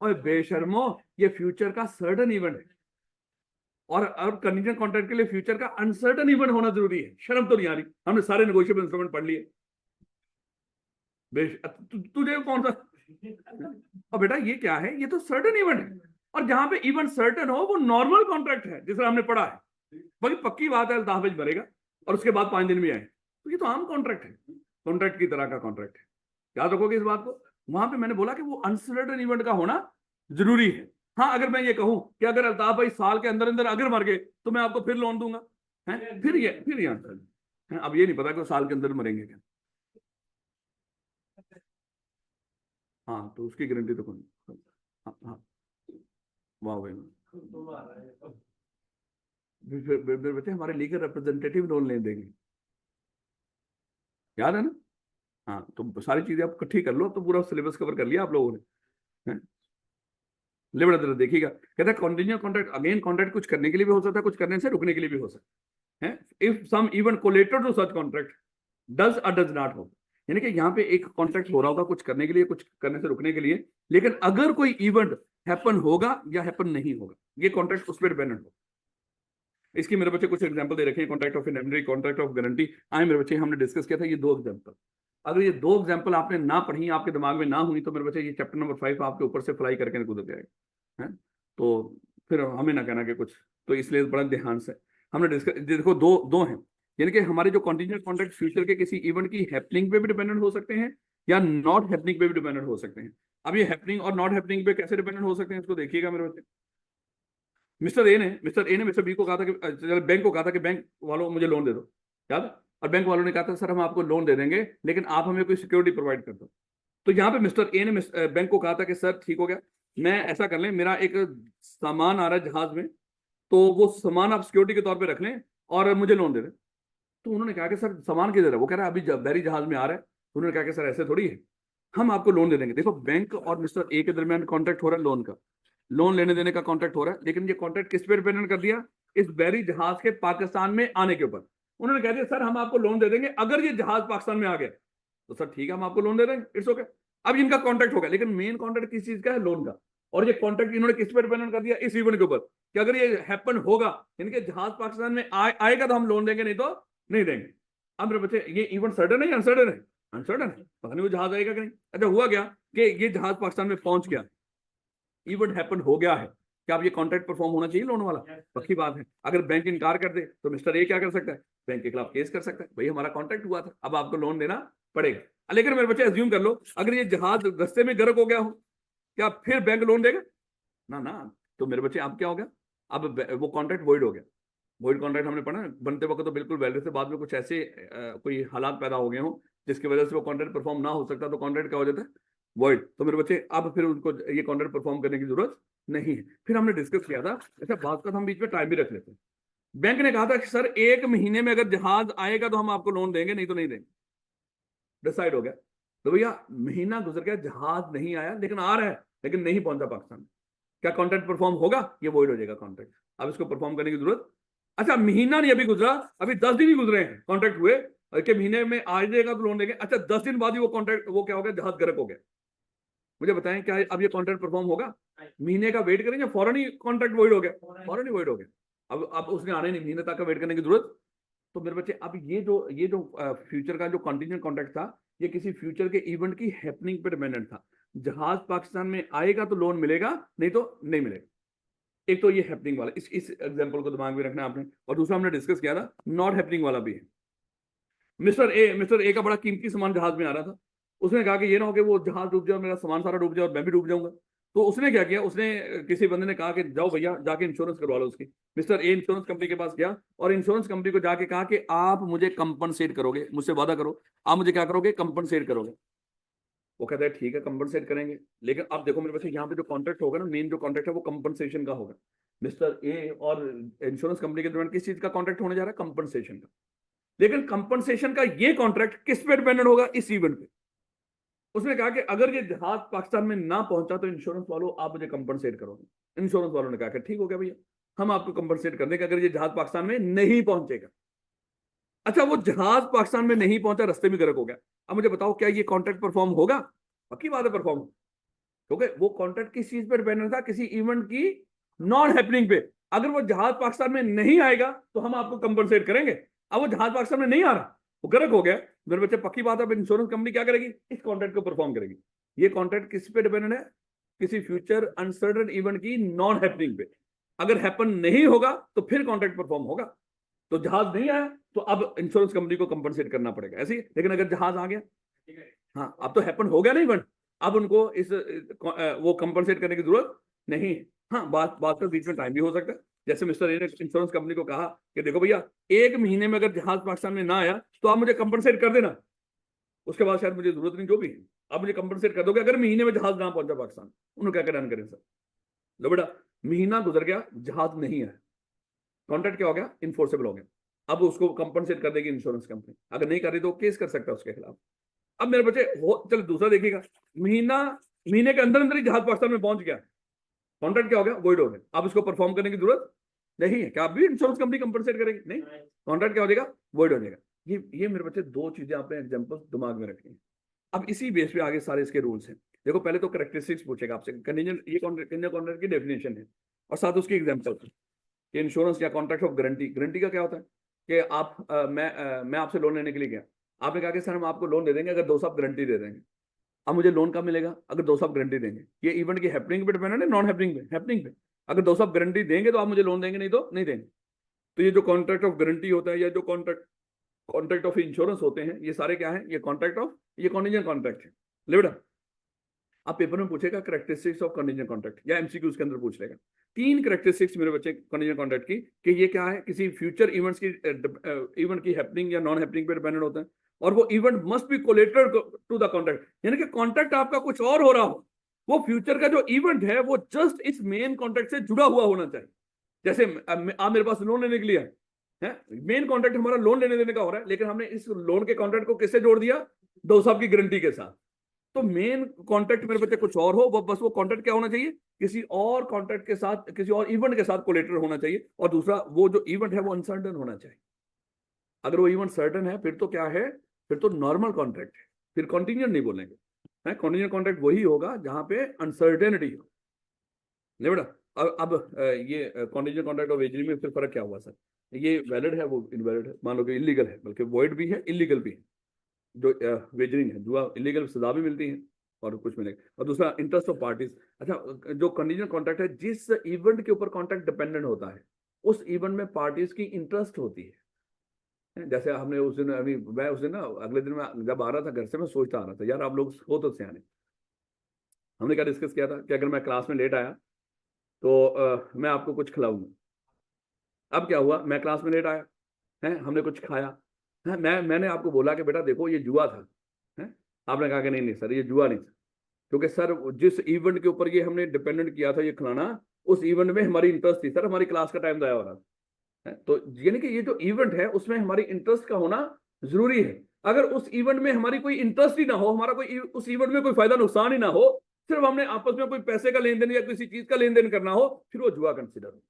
[SPEAKER 1] और बेशर्मो, ये फ्यूचर का सर्टन इवेंट है और कंडीशन कॉन्ट्रैक्ट के लिए फ्यूचर का अनसर्टन इवेंट होना जरूरी है। शर्म तो नहीं आ रही? हमने सारे नेगोशिएबल इंस्ट्रूमेंट पढ़ लिए। तुझे कौन सा? और बेटा ये क्या है, ये तो सर्टन इवेंट है। और जहां पे इवेंट सर्टन हो वो नॉर्मल कॉन्ट्रैक्ट है, जिस तरह हमने पढ़ा है। बाकी पक्की बात है अल्ताफ भाई मरेगा और उसके बाद 5 दिन में आए, तो ये तो आम कॉन्ट्रैक्ट है, कॉन्ट्रैक्ट की तरह का कॉन्ट्रैक्ट है। याद रखोगे इस बात को। वहां पे मैंने बोला कि वो अनसर्टन इवेंट का होना जरूरी है। हाँ, अगर मैं ये कहूं कि अगर अल्ताफ भाई साल के अंदर अंदर अगर मर गए तो मैं आपको फिर लोन दूंगा, है फिर ये आंसर है। अब ये नहीं पता कि वो साल के अंदर मरेंगे क्या। हाँ, तो उसकी गारंटी तो कौन? हाँ हाँ, वाह भाई। फिर बच्चे हमारे लीगल रिप्रेजेंटेटिव लोन ले देंगे, याद है ना? हाँ, तो सारी चीजें आप इकट्ठी कर लो, तो पूरा सिलेबस कवर कर लिया आप लोगों ने। ले बड़ा जरा देखिएगा, कहता है कंटिन्यू कॉन्ट्रैक्ट, अगेन कॉन्ट्रैक्ट कुछ करने के लिए भी हो सकता है, कुछ करने से रुकने के लिए भी हो सकता है। If some even collated to such contract does और डज नॉट हो, यानी कि यहाँ पे एक कॉन्ट्रैक्ट हो रहा होगा कुछ करने के लिए, कुछ करने से रुकने के लिए, लेकिन अगर कोई इवेंट हैपन होगा या हैपन नहीं होगा, ये कॉन्ट्रैक्ट उस पर डिपेंडेंट होगा। इसकी मेरे बच्चे कुछ एग्जांपल दे रखे हैं, कॉन्ट्रैक्ट ऑफ इनेमरी, कॉन्ट्रैक्ट ऑफ गारंटी। आए मेरे बच्चे, हमने डिस्कस किया था ये 2 एग्जांपल। अगर ये 2 एग्जांपल आपने ना पढ़ी, आपके दिमाग में ना हुई, तो मेरे बच्चे ये चैप्टर नंबर 5 आपके ऊपर से फ्लाई करके गुजर जाएगा, है। तो फिर हमें ना कहना कि कुछ, तो इसलिए बड़ा ध्यान से हमने डिस्कस, देखो दो दो हैं, यानी कि हमारे जो कॉन्टिजेंट कॉन्ट्रैक्ट फ्यूचर के किसी इवेंट की हैपनिंग पे भी डिपेंडेंट हो सकते हैं या नॉट हैपनिंग पे भी डिपेंडेंट हो सकते हैं। अब ये हैपनिंग और नॉट हैपनिंग पे कैसे डिपेंडेंट हो सकते हैं, इसको देखिएगा मेरे बच्चे। मिस्टर ए ने मिस्टर बी को कहा था कि बैंक को कहा था कि बैंक वालों मुझे लोन दे दो, याद है? और बैंक वालों ने कहा था सर हम आपको लोन दे देंगे लेकिन आप हमें कोई सिक्योरिटी प्रोवाइड कर दो। तो यहाँ पे मिस्टर ए ने बैंक को कहा था कि सर ठीक हो गया, मैं ऐसा कर लें, मेरा एक सामान आ रहा है जहाज में, तो वो सामान आप सिक्योरिटी के तौर पे रख लें और मुझे लोन दे दें। तो उन्होंने कहा कि सर सामान किधर है? वो कह रहा है अभी बैरी जहाज में आ रहा है। तो उन्होंने कहा कि सर ऐसे थोड़ी है, हम आपको लोन दे देंगे। देखो, बैंक और मिस्टर ए के दरमियान कॉन्ट्रैक्ट हो रहा है लोन का, लोन लेने देने का कॉन्ट्रैक्ट हो रहा है, लेकिन ये कॉन्ट्रैक्ट किस पे डिपेंडेंट कर दिया? इस बैरी जहाज के पाकिस्तान में आने के ऊपर। उन्होंने कह दिया सर हम आपको लोन दे देंगे अगर ये जहाज पाकिस्तान में आ गया, तो सर ठीक है हम आपको लोन दे देंगे, इट्स ओके। अब इनका कॉन्ट्रैक्ट हो गया, लेकिन मेन कॉन्ट्रैक्ट किस चीज का है? लोन का। और ये कॉन्ट्रैक्ट इन्होंने किस पे डिपेंडेंट कर दिया? इस इवेंट के ऊपर, कि अगर ये हैपन होगा, इनके जहाज पाकिस्तान में आएगा तो हम लोन देंगे, नहीं तो नहीं देंगे। अब मेरे बच्चे, ये इवेंट सर्टन है या अनसर्टन है? अनसर्टन है, पता नहीं वो जहाज आएगा कि नहीं। अच्छा, हुआ क्या कि ये जहाज पाकिस्तान में पहुंच गया, इवेंट हैपन हो गया है, क्या अब ये कॉन्ट्रैक्ट परफॉर्म होना चाहिए लोन वाला? पक्की बात है। अगर बैंक इनकार कर दे तो मिस्टर ए क्या कर सकता है? बैंक के खिलाफ केस कर सकता है, भाई हमारा कॉन्ट्रैक्ट हुआ था, अब आपको लोन देना पड़ेगा। लेकिन मेरे बच्चे अज्यूम कर लो, अगर ये जहाज रस्ते में गर्क हो गया हो, क्या फिर बैंक लोन देगा? ना ना। तो मेरे बच्चे अब क्या हो गया? अब वो कॉन्ट्रैक्ट वॉइड हो गया। वॉइड कॉन्ट्रैक्ट हमने पढ़ा बनते वक्त तो बिल्कुल वैलिड से, बाद में कुछ ऐसे कोई हालात पैदा हो गए हो जिसकी वजह से वो कॉन्ट्रैक्ट परफॉर्म ना हो सकता, तो कॉन्ट्रैक्ट क्या हो जाता है? वॉइड। तो मेरे बच्चे अब फिर उनको ये कॉन्ट्रैक्ट परफॉर्म करने की जरूरत नहीं है। फिर हमने डिस्कस किया था, अच्छा बात का हम बीच में टाइम भी रख लेते हैं। बैंक ने कहा था कि सर 1 महीने में अगर जहाज आएगा तो हम आपको लोन देंगे, नहीं तो नहीं देंगे। डिसाइड हो गया। तो भैया महीना गुजर गया, जहाज नहीं आया, लेकिन आ रहा है, लेकिन नहीं पहुंचा पाकिस्तान। क्या कॉन्ट्रैक्ट परफॉर्म होगा? ये वॉइड हो जाएगा कॉन्ट्रैक्ट, अब इसको परफॉर्म करने की जरूरत। अच्छा, महीना नहीं अभी गुजरा, अभी 10 दिन ही गुजरे हैं कॉन्ट्रैक्ट हुए, कि महीने में आ जाएगा तो लोन देंगे। अच्छा, 10 दिन बाद ही वो कॉन्ट्रैक्ट, वो क्या हो गया? जहाज गर्क हो गया। मुझे बताएं क्या अब ये कॉन्ट्रैक्ट परफॉर्म होगा? महीने का वेट करेंगे, फौरन ही कॉन्ट्रैक्ट वॉइड हो गया, फौरन ही वॉइड हो गया। अब उसने आने नहीं, महीने तक का वेट करने की जरूरत। तो मेरे बच्चे, अब ये जो फ्यूचर का जो कंटीजेंट कॉन्ट्रैक्ट था, ये किसी फ्यूचर के इवेंट की हैपनिंग पे डिपेंडेंट था। जहाज पाकिस्तान में आएगा तो लोन मिलेगा, नहीं तो नहीं मिलेगा। एक तो ये हैपनिंग वाला, इस एग्जांपल को दिमाग में रखना आपने। और दूसरा हमने डिस्कस किया था, नॉट हैपनिंग वाला भी है। मिस्टर ए का बड़ा कीमती सामान जहाज में आ रहा था। उसने कहा कि ये ना हो कि वो जहाज डूब जाए, मेरा सामान सारा डूब जाए और मैं भी डूब जाऊंगा। तो उसने क्या किया, उसने किसी बंदे ने कहा कि जाओ भैया जाके इंश्योरेंस करवा लो उसकी। मिस्टर ए इंश्योरेंस कंपनी के पास गया और इंश्योरेंस कंपनी को जाके कहा कि आप मुझे कंपनसेट करोगे, मुझसे वादा करो, आप मुझे क्या करोगे, कंपनसेट करोगे। वो कहता है ठीक है कंपनसेट करेंगे, लेकिन अब देखो मेरे पास यहाँ पे जो कॉन्ट्रैक्ट होगा ना, मेन जो कॉन्ट्रैक्ट है वो कंपनसेशन का होगा। मिस्टर ए और इंश्योरेंस कंपनी के दौरान किस चीज का कॉन्ट्रैक्ट होने जा रहा है, कंपनसेशन का। लेकिन कंपनसेशन का ये कॉन्ट्रैक्ट किस पे डिपेंडेंट होगा, इस इवेंट पे। उसने कहा कि अगर ये जहाज पाकिस्तान में ना पहुंचा तो इंश्योरेंस वालों आप मुझे कंपनसेट करोगे। इंश्योरेंस वालों ने कहा कि ठीक हो गया भैया, हम आपको कंपनसेट कर देंगे अगर ये जहाज पाकिस्तान में नहीं पहुंचेगा। अच्छा, वो जहाज पाकिस्तान में नहीं पहुंचा, रास्ते में गर्क हो गया। अब मुझे बताओ क्या ये कॉन्ट्रैक्ट परफॉर्म होगा? पक्की बात है परफॉर्म, क्योंकि वो कॉन्ट्रैक्ट किस चीज पे डिपेंडेंट था, किसी इवेंट की नॉन हैपनिंग पे। अगर वो जहाज पाकिस्तान में नहीं आएगा तो हम आपको कंपनसेट करेंगे। अब वो जहाज पाकिस्तान में नहीं आ रहा, वो गर्क हो गया, मेरे बच्चे पक्की बात है इंश्योरेंस कंपनी क्या करेगी, इस कॉन्ट्रैक्ट को परफॉर्म करेगी। ये कॉन्ट्रैक्ट किस पे डिपेंडेंट है, किसी फ्यूचर अनसर्टन इवेंट की नॉन हैपनिंग पे। अगर हैपन नहीं होगा तो फिर कॉन्ट्रैक्ट परफॉर्म होगा। तो जहाज नहीं आया तो अब इंश्योरेंस कंपनी को कंपनसेट करना पड़ेगा, ऐसे ही। लेकिन अगर जहाज आ गया, हाँ अब तो हैपन हो गया ना इवेंट, अब उनको वो कंपनसेट करने की जरूरत नहीं। हाँ, बात बात का बीच में टाइम भी हो सकता है। जैसे मिस्टर ए ने इंश्योरेंस कंपनी को कहा कि देखो भैया 1 महीने में अगर जहाज पाकिस्तान में ना आया तो आप मुझे कंपनसेट कर देना, उसके बाद शायद मुझे जरूरत नहीं, जो भी है आप मुझे कंपनसेट कर दोगे अगर महीने में जहाज ना पहुंचा पाकिस्तान। उन्होंने क्या डन करें सर, लो बेटा महीना गुजर गया, जहाज नहीं है, कॉन्ट्रैक्ट क्या हो गया, इन्फोर्सेबल हो गया। अब उसको कंपनसेट कर देगी इंश्योरेंस कंपनी, अगर नहीं कर रही तो केस कर सकता है उसके खिलाफ। अब मेरे बच्चे चलो दूसरा देखिएगा, महीने के अंदर अंदर ही जहाज पाकिस्तान में पहुंच गया, कॉन्ट्रैक्ट क्या हो गया, वॉइड हो गया। अब इसको परफॉर्म करने की जरूरत नहीं है, क्या अभी इंश्योरेंस कंपनी कंपनसेट करेगी, नहीं, कॉन्ट्रैक्ट क्या हो जाएगा, वॉइड हो जाएगा। ये मेरे बच्चे दो चीजें आपने एग्जांपल दिमाग में रखनी है। अब इसी बेस पे आगे सारे इसके रूल्स हैं। देखो पहले तो कैरेक्टरिस्टिक्स पूछेगा आपसे, कंटीजेंट ये कॉन्ट्रैक्ट की डेफिनेशन है और साथ उसकी एग्जांपल कि इंश्योरेंस या कॉन्ट्रैक्ट ऑफ गारंटी। गारंटी का क्या होता है कि आप मैं आपसे लोन लेने के लिए गया, आपने कहा कि सर हम आपको लोन दे देंगे अगर 2 साल गारंटी दे देंगे। अब मुझे लोन कब मिलेगा, अगर 2 साल गारंटी देंगे। ये इवेंट की हैपनिंग पे डिपेंड है, नॉन हैपनिंग पे, हैपनिंग पे। अगर 2 साल गारंटी देंगे तो आप मुझे लोन देंगे, नहीं तो नहीं देंगे। तो ये जो कॉन्ट्रैक्ट ऑफ गारंटी होता है या जो कॉन्ट्रैक्ट ऑफ इंश्योरेंस होते हैं, ये सारे क्या है, ये कॉन्ट्रैक्ट ऑफ, ये कॉन्टिजेंट कॉन्ट्रैक्ट है। ले बेटा आप पेपर में पूछेगा कैरेक्टरिस्टिक्स ऑफ कंटीजेंट कॉन्ट्रैक्ट, या एमसीक्यूज के अंदर पूछ लेगा 3 कैरेक्टरिस्टिक्स मेरे बच्चे कंटीजेंट कॉन्ट्रैक्ट की, कि ये क्या है, किसी फ्यूचर इवेंट्स की इवेंट की हैपनिंग या नॉन हैपनिंग पे डिपेंडेंट होता है, और वो event must be collateral to the contract, यानी कि कॉन्ट्रैक्ट आपका कुछ और हो रहा हो, वो फ्यूचर का जो इवेंट है वो जस्ट इस मेन कॉन्ट्रैक्ट से जुड़ा हुआ होना चाहिए। जैसे आप मेरे पास लोन लेने के लिए है, मेन कॉन्ट्रैक्ट हमारा लोन लेने देने का हो रहा है, लेकिन हमने इस लोन के कॉन्ट्रैक्ट को किससे जोड़ दिया, 2 साल की गारंटी के साथ। तो मेन कॉन्ट्रैक्ट मेरे बच्चे कुछ और हो, वो बस वो कॉन्ट्रैक्ट क्या होना चाहिए, किसी और कॉन्ट्रैक्ट के साथ, किसी और इवेंट के साथ कोलेटर होना चाहिए। और दूसरा वो जो इवेंट है वो अनसर्टन होना चाहिए। अगर वो इवेंट सर्टन है फिर तो क्या है, फिर तो नॉर्मल कॉन्ट्रैक्ट है, फिर कॉन्टिजेंट नहीं बोलेंगे। है कॉन्टिजेंट कॉन्ट्रैक्ट वही होगा जहां पे अनसर्टेनिटी हो। नहीं बेटा अब ये कॉन्टिजेंट कॉन्ट्रैक्ट और वेजरी में फिर फर्क क्या हुआ सर, ये वैलिड है वो इनवैलिड है, मान लो कि इलीगल है, बल्कि वॉइड भी है इलीगल भी है। जो वेजरिंग है, जुआ इलीगल, सजा भी मिलती है और कुछ मिलेगा। और दूसरा इंटरेस्ट ऑफ पार्टीज। अच्छा, जो कंडीशनल कॉन्ट्रैक्ट है, जिस इवेंट के ऊपर कॉन्ट्रैक्ट डिपेंडेंट होता है उस इवेंट में पार्टीज की इंटरेस्ट होती है। जैसे हमने उस दिन, अभी मैं उस दिन ना अगले दिन में जब आ रहा था घर से, मैं सोचता आ रहा था यार आप लोग हो तो सियाने, हमने क्या डिस्कस किया था कि अगर मैं क्लास में लेट आया तो मैं आपको कुछ खिलाऊंगा। अब क्या हुआ, मैं क्लास में लेट आया है, हमने कुछ खाया है, मैंने आपको बोला कि बेटा देखो ये जुआ था है, आपने कहा कि नहीं नहीं सर ये जुआ नहीं था, क्योंकि सर जिस इवेंट के ऊपर ये हमने डिपेंडेंट किया था ये खिलाना, उस इवेंट में हमारी इंटरेस्ट थी सर, हमारी क्लास का टाइम जाया हो रहा है। तो यानी कि ये जो इवेंट है उसमें हमारी इंटरेस्ट का होना जरूरी है। अगर उस इवेंट में हमारी कोई इंटरेस्ट ही ना हो, हमारा कोई उस इवेंट में कोई फायदा नुकसान ही ना हो, सिर्फ हमने आपस में कोई पैसे का लेन देन या किसी चीज का लेन देन करना हो, फिर वो जुआ कंसिडर हो।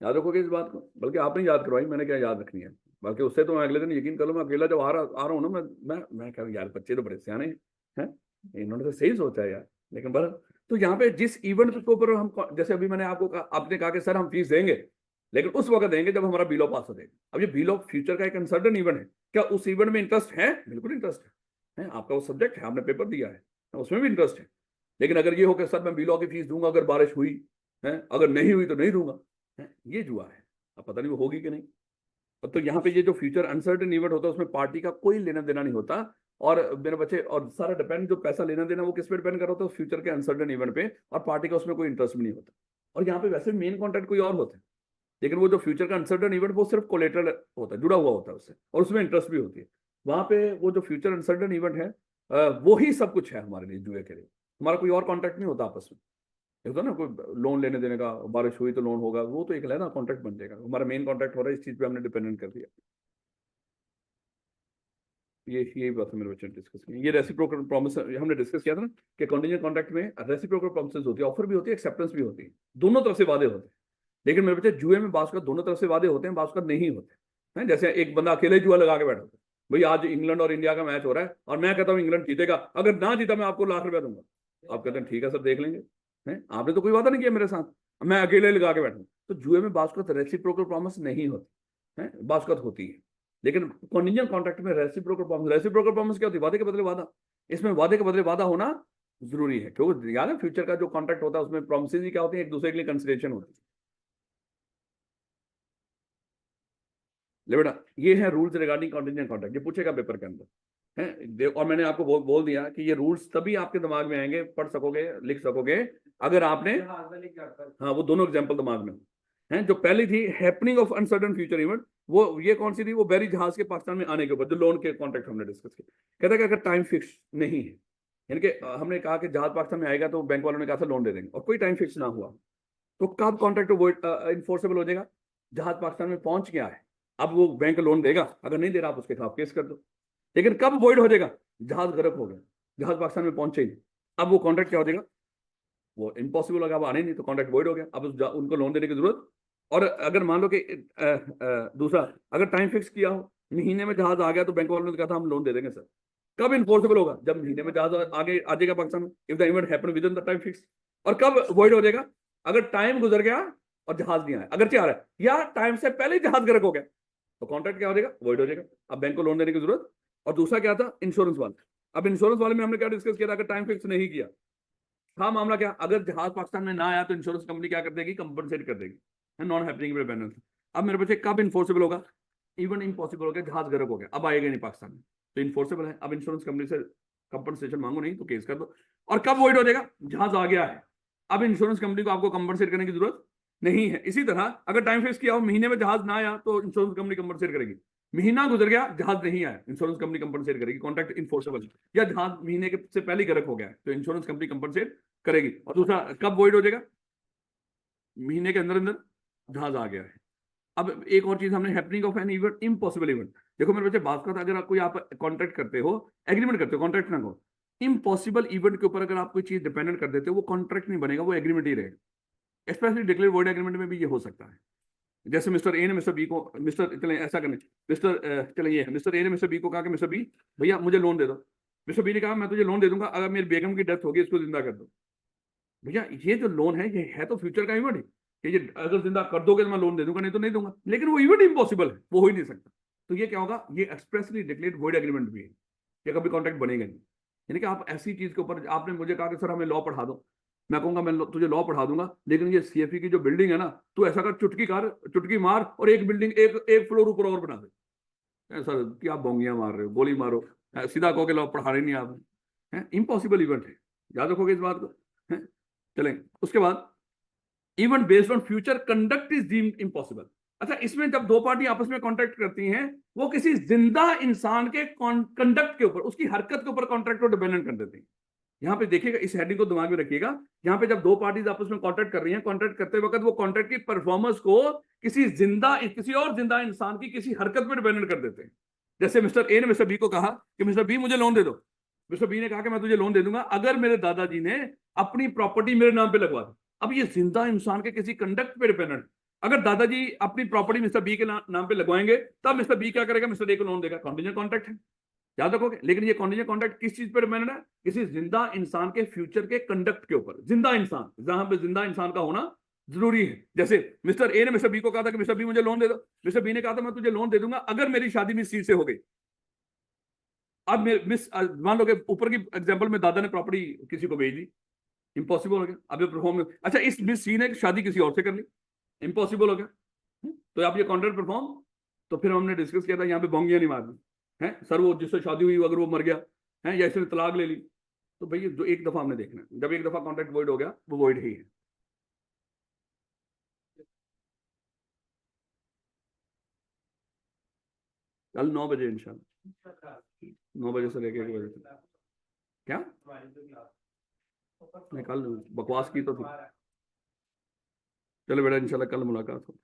[SPEAKER 1] याद रखोगे इस बात को, बल्कि आपने याद करवाई, मैंने क्या याद रखनी है, बल्कि उससे तो मैं अगले दिन यकीन कर लो, मैं अकेला जब आ रहा हूँ ना, मैं कह रहा हूँ यार बच्चे तो बड़े सियाने हैं, इन्होंने तो सही सोचा है यार। लेकिन बस तो यहाँ पे जिस इवेंट के ऊपर हम, जैसे अभी मैंने आपको कहा, आपने कहा कि सर हम फीस देंगे, लेकिन उस वक्त देंगे जब हमारा बिल ऑफ पास हो जाएगा। अब ये बिल ऑफ फ्यूचर का एक अनसर्टन इवेंट है, क्या उस इवेंट में इंटरेस्ट है, बिल्कुल इंटरेस्ट है, आपका वो सब्जेक्ट है, आपने पेपर दिया है, उसमें भी इंटरेस्ट है। लेकिन अगर ये हो कि सर मैं बिल ऑफ की फीस दूंगा अगर बारिश हुई है, अगर नहीं हुई तो नहीं दूंगा, ये जुआ है। अब पता नहीं वो होगी कि नहीं। तो यहाँ पे ये जो फ्यूचर अनसर्टेन इवेंट होता है उसमें पार्टी का कोई लेना देना नहीं होता, और मेरे बच्चे और सारा डिपेंड, जो पैसा लेना देना वो किस पे डिपेंड कर रहा होता है, फ्यूचर के अनसर्टेन इवेंट पे, और पार्टी का उसमें कोई इंटरेस्ट भी नहीं होता। और यहाँ पे वैसे मेन कॉन्ट्रैक्ट कोई और होता है, लेकिन वो जो फ्यूचर का अनसर्टेन इवेंट वो सिर्फ कोलेटरल होता है, जुड़ा हुआ होता है उससे, और उसमें इंटरेस्ट भी होती है। वहां पे वो जो फ्यूचर अनसर्टेन इवेंट है वो ही सब कुछ है हमारे लिए, जुए के लिए। हमारा कोई और कॉन्ट्रैक्ट नहीं होता आपस में। एक तो ना कोई लोन लेने देने का, बारिश हुई तो लोन होगा, वो तो एक है ना, कॉन्ट्रैक्ट बन जाएगा। हमारा मेन कॉन्ट्रैक्ट हो रहा है, इस चीज पे हमने डिपेंडेंट कर दिया। ये यही बात है मेरे बच्चे ने डिस्कस की। ये रेसिप्रोकल प्रॉमिस हमने डिस्कस किया था ना, कि कॉन्टिजेंट कॉन्ट्रैक्ट में रेसिप्रोकल प्रॉमिसेस होती है, ऑफर भी होती है, एक्सेप्टेंस भी होती है, दोनों तरफ से वादे होते हैं। लेकिन मेरे बच्चे जुए में बास का दोनों तरफ से वादे होते हैं, बास का नहीं होते हैं। जैसे एक बंदा अकेले जुआ लगा के बैठा होता है, भाई आज इंग्लैंड और इंडिया का मैच हो रहा है और मैं कहता हूँ इंग्लैंड जीतेगा, अगर ना जीता मैं आपको ₹1,00,000 दूंगा। आप कहते हैं ठीक है सर, देख लेंगे। हैं, आपने तो कोई वादा नहीं किया मेरे साथ, मैं अकेले लगा के बैठा हूँ। तो जुए में बास का रेसिप्रोकल प्रॉमिस नहीं होती है, बास का होती है। लेकिन कॉन्टिजेंट कॉन्ट्रैक्ट में रेसिप्रोकल प्रॉमिस क्या होती है? वादे के बदले वादा। इसमें वादे के बदले वादा होना जरूरी है, क्योंकि याद है फ्यूचर का जो कॉन्ट्रैक्ट होता है उसमें प्रॉमिसेस ही क्या होती है, एक दूसरे के लिए कंसिडरेशन होती है। ले बेटा, ये है रूल्स रिगार्डिंग कॉन्टिजेंट कॉन्ट्रैक्ट, ये पूछेगा पेपर के अंदर है। और मैंने आपको बोल दिया कि ये रूल्स तभी आपके दिमाग में आएंगे, पढ़ सकोगे, लिख सकोगे, अगर आपने, हाँ वो दोनों एग्जाम्पल दिमाग में हैं। जो पहली थी happening of uncertain future event, वो ये कौन सी थी? वो बैरी जहाज के पाकिस्तान में आने के ऊपर जो लोन के कॉन्ट्रैक्ट हमने डिस्कस किया। कहता है कि अगर टाइम फिक्स नहीं है, यानी कि हमने कहा कि जहाज पाकिस्तान में आएगा तो बैंक वालों ने कहा था लोन दे देंगे, और कोई टाइम फिक्स ना हुआ, तो कब कॉन्ट्रैक्ट वो इन्फोर्सेबल हो जाएगा? जहाज पाकिस्तान में पहुंच गया है, अब वो बैंक लोन देगा, अगर नहीं दे रहा आप उसके खिलाफ केस कर दो। लेकिन कब वॉइड हो जाएगा? जहाज गर्क हो गया, जहाज पाकिस्तान में पहुंचे ही नहीं, अब वो कॉन्ट्रैक्ट क्या हो जाएगा? वो इम्पॉसिबल होगा, अब आने नहीं, तो कॉन्ट्रैक्ट वॉइड हो गया, अब उनको लोन देने की जरूरत। और अगर मान लो कि दूसरा, अगर टाइम फिक्स किया हो, महीने में जहाज आ गया, तो बैंक वालों ने कहा था हम लोन दे देंगे सर, कब इन्फोर्सेबल होगा? जब महीने में जहाज आगे आ जाएगा पाकिस्तान में, if the event happen with in the time fix. और कब वॉइड हो जाएगा? अगर टाइम गुजर गया और जहाज नहीं आया, अगर आ रहा है, या टाइम से पहले जहाज गर्क हो गया, तो कॉन्ट्रैक्ट क्या हो जाएगा? वॉइड हो जाएगा, अब बैंक को लोन देने की जरूरत। और दूसरा क्या था? इंश्योरेंस वाला। अब इंश्योरेंस वाले में हमने क्या डिस्कस किया था? अगर टाइम फिक्स नहीं किया, हाँ मामला क्या, अगर जहाज पाकिस्तान में ना आया तो इंश्योरेंस कंपनी क्या कर देगी? कंपनसेट कर देगी, नॉन हैपनिंग बैलेंस। अब मेरे बच्चे कब इन्फोर्सेबल होगा? इवन इम्पॉसिबल हो गया, जहाज गर्क हो गया, अब आएगा नहीं पाकिस्तान में, तो इन्फोर्सेबल है। अब इंश्योरेंस कंपनी से कंपनसेशन मांगो, नहीं तो केस कर दो। और कब वॉइड हो जाएगा? जहाज आ गया है, अब इंश्योरेंस कंपनी को आपको कंपनसेट करने की जरूरत नहीं है। इसी तरह अगर टाइम फिक्स किया हो, महीने में जहाज ना आया, तो इंश्योरेंस कंपनी कंपनसेट करेगी। महीना गुजर गया, जहाज नहीं आया, इंश्योरेंस कंपनी कंपनसेट करेगी, कॉन्ट्रैक्ट इन्फोर्सेबल। या जहाज महीने के से पहले गर्क हो गया है, तो इंश्योरेंस कंपनी कंपनसेट करेगी। और दूसरा, कब वॉइड हो जाएगा? महीने के अंदर अंदर जहाज आ गया है। अब एक और चीज हमने, happening of an event impossible event. देखो मेरे बच्चे, बात का अगर कोई आप कॉन्ट्रैक्ट करते हो, एग्रीमेंट करते हो, कॉन्ट्रैक्ट ना हो, इम्पॉसिबल इवेंट के ऊपर अगर आप कोई चीज डिपेंडेंट कर देते हो, वो कॉन्ट्रैक्ट नहीं बनेगा, वो एग्रीमेंट ही रहेगा। स्पेशली डिक्लेयर वॉइड एग्रीमेंट में भी ये हो सकता है। जैसे मिस्टर ए ने मिस्टर बी को, मिस्टर चले ऐसा करने, मिस्टर चले ये मिस्टर ए ने मिस्टर बी को कहा कि मिस्टर बी भैया मुझे लोन दे दो। मिस्टर बी ने कहा मैं तुझे लोन दे दूंगा अगर मेरी बेगम की डेथ होगी, इसको जिंदा कर दो। भैया ये जो लोन है, ये है तो फ्यूचर का इवेंट है कि ये अगर जिंदा कर दोगे तो मैं लोन दे दूंगा, नहीं तो नहीं दूंगा। लेकिन वो इवेंट इम्पॉसिबल है, वो हो ही नहीं सकता। तो ये क्या होगा? ये एक्सप्रेसली डिक्लेयर्ड वॉइड एग्रीमेंट भी है, ये कभी कॉन्ट्रैक्ट बनेगा नहीं। यानी कि आप ऐसी चीज के ऊपर, आपने मुझे कहा कि सर हमें लॉ पढ़ा दो, मैं कहूंगा मैं तुझे लॉ पढ़ा दूंगा, लेकिन ये सीएफई की जो बिल्डिंग है ना, तू ऐसा कर, चुटकी मार और एक बिल्डिंग एक फ्लोर ऊपर और बना दे। सर क्या बोंगियां मार रहे हो, गोली मारो, सीधा कहो कि लॉ पढ़ा रहे नहीं आपने। इम्पॉसिबल इवेंट है, याद रखोगे इस बात को। चलें उसके बाद, event based on future conduct is deemed impossible. अच्छा, इसमें जब दो पार्टी आपस में कॉन्ट्रैक्ट करती हैं, वो किसी जिंदा इंसान के कंडक्ट के ऊपर, उसकी हरकत के ऊपर कॉन्ट्रैक्ट को डिपेंडेंट कर देती हैं। यहाँ पे देखिएगा, इस हेडिंग को दिमाग में रखिएगा। यहाँ पे जब दो पार्टीज आपस में कॉन्ट्रैक्ट कर रही हैं, कॉन्ट्रैक्ट करते वक्त वो कॉन्ट्रैक्ट की परफॉर्मेंस को किसी और जिंदा इंसान की किसी हरकत पर डिपेंडेंट कर देते हैं। जैसे मिस्टर ए ने मिस्टर बी को कहा कि मिस्टर बी मुझे लोन दे दो। मिस्टर बी ने कहा कि मैं तुझे लोन दे दूंगा अगर मेरे दादाजी ने अपनी प्रॉपर्टी मेरे नाम पे लगवा दी। अब ये जिंदा इंसान के किसी कंडक्ट पे डिपेंडेंट। अगर दादाजी अपनी प्रॉपर्टी मिस्टर बी के नाम पे लगवाएंगे, तब मिस्टर बी क्या करेगा? मिस्टर ए को लोन देगा। कॉन्टिजेंट कॉन्ट्रैक्ट है, याद रखोगे। लेकिन ये कॉन्टिजेंट कॉन्ट्रैक्ट किस चीज पर डिपेंडेंट है? किसी जिंदा इंसान के फ्यूचर के कंडक्ट के ऊपर। जिंदा इंसान, जहां पे जिंदा इंसान का होना जरूरी है। जैसे मिस्टर ए ने मिस्टर बी को कहा था कि मिस्टर बी मुझे लोन दे दो। मिस्टर बी ने कहा था मैं तुझे लोन दे दूंगा अगर मेरी शादी मिस सी से हो गई। अब मिस, मान लो कि ऊपर की एग्जांपल में दादा ने प्रॉपर्टी किसी को भेज दी, इम्पॉसिबल हो गया। अब ये परफॉर्म, अच्छा इस मिस सी ने शादी किसी और से कर ली, इम्पॉसिबल हो गया। तो आप ये कॉन्ट्रैक्ट परफॉर्म तो फिर हमने डिस्कस किया था यहाँ पे बोंगियां नहीं मारनी है सर, वो जिससे शादी हुई अगर वो मर गया है या इसने तलाक ले ली, तो भैया जो एक दफा हमने देखना है, जब एक दफा कॉन्ट्रैक्ट वॉइड हो गया वो वॉइड ही है। कल 9 बजे इंशाल्लाह, 9 बजे से लेके 1 बजे तक। क्या नहीं, कल बकवास की तो थी। चलो बेटा इंशाल्लाह कल मुलाकात हो।